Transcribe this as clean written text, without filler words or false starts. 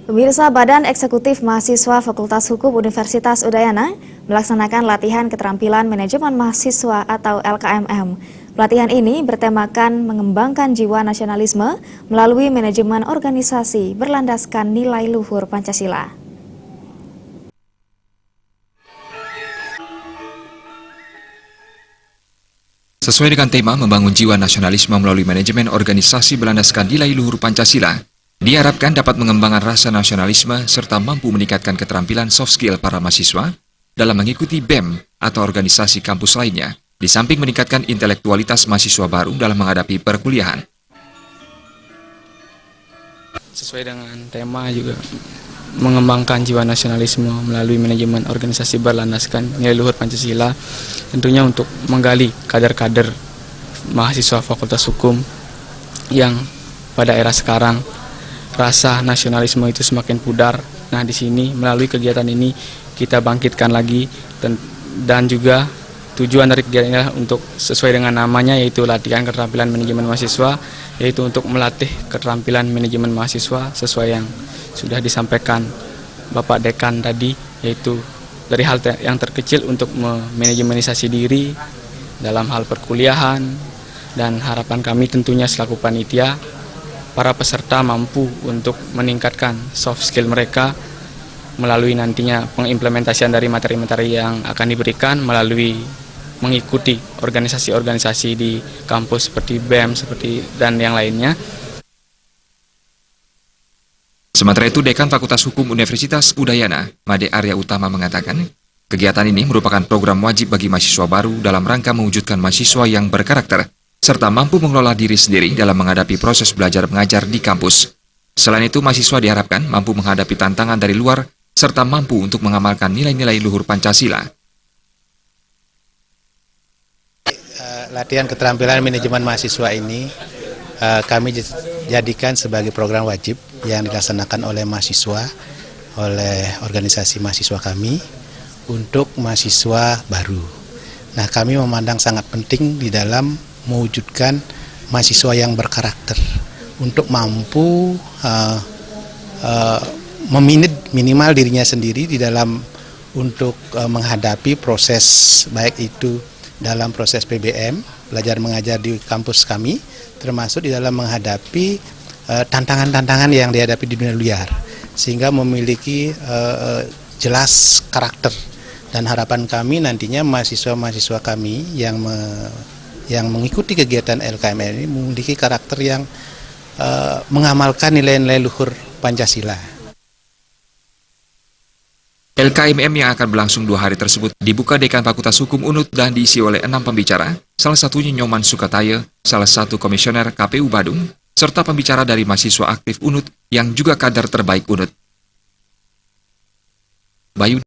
Pemirsa, Badan Eksekutif Mahasiswa Fakultas Hukum Universitas Udayana melaksanakan latihan keterampilan manajemen mahasiswa atau LKMM. Pelatihan ini bertemakan mengembangkan jiwa nasionalisme melalui manajemen organisasi berlandaskan nilai luhur Pancasila. Sesuai dengan tema membangun jiwa nasionalisme melalui manajemen organisasi berlandaskan nilai luhur Pancasila, diharapkan dapat mengembangkan rasa nasionalisme serta mampu meningkatkan keterampilan soft skill para mahasiswa dalam mengikuti BEM atau organisasi kampus lainnya, di samping meningkatkan intelektualitas mahasiswa baru dalam menghadapi perkuliahan. Sesuai dengan tema juga mengembangkan jiwa nasionalisme melalui manajemen organisasi berlandaskan nilai luhur Pancasila, tentunya untuk menggali kader-kader mahasiswa Fakultas Hukum yang pada era sekarang rasa nasionalisme itu semakin pudar. Nah, di sini melalui kegiatan ini kita bangkitkan lagi dan juga tujuan dari kegiatan ini adalah untuk sesuai dengan namanya, yaitu latihan keterampilan manajemen mahasiswa, yaitu untuk melatih keterampilan manajemen mahasiswa sesuai yang sudah disampaikan Bapak Dekan tadi, yaitu dari hal yang terkecil untuk memanajemenisasi diri dalam hal perkuliahan, dan harapan kami tentunya selaku panitia, para peserta mampu untuk meningkatkan soft skill mereka melalui nantinya pengimplementasian dari materi-materi yang akan diberikan melalui mengikuti organisasi-organisasi di kampus seperti BEM dan yang lainnya. Sementara itu, Dekan Fakultas Hukum Universitas Udayana, Made Arya Utama mengatakan, kegiatan ini merupakan program wajib bagi mahasiswa baru dalam rangka mewujudkan mahasiswa yang berkarakter, serta mampu mengelola diri sendiri dalam menghadapi proses belajar mengajar di kampus. Selain itu, mahasiswa diharapkan mampu menghadapi tantangan dari luar, serta mampu untuk mengamalkan nilai-nilai luhur Pancasila. Latihan keterampilan manajemen mahasiswa ini kami jadikan sebagai program wajib yang dilaksanakan oleh mahasiswa, oleh organisasi mahasiswa kami untuk mahasiswa baru. Nah, kami memandang sangat penting di dalam mewujudkan mahasiswa yang berkarakter untuk mampu minimal dirinya sendiri di dalam untuk menghadapi proses, baik itu dalam proses PBM, belajar mengajar di kampus kami, termasuk di dalam menghadapi tantangan-tantangan yang dihadapi di dunia luar, sehingga memiliki jelas karakter. Dan harapan kami nantinya mahasiswa-mahasiswa kami yang mengikuti kegiatan LKMM ini memiliki karakter yang mengamalkan nilai-nilai luhur Pancasila. LKMM yang akan berlangsung 2 hari tersebut dibuka Dekan Fakultas Hukum UNUD dan diisi oleh 6 pembicara, salah satunya Nyoman Sukataya, salah satu komisioner KPU Badung, serta pembicara dari mahasiswa aktif UNUD yang juga kader terbaik UNUD. Bayu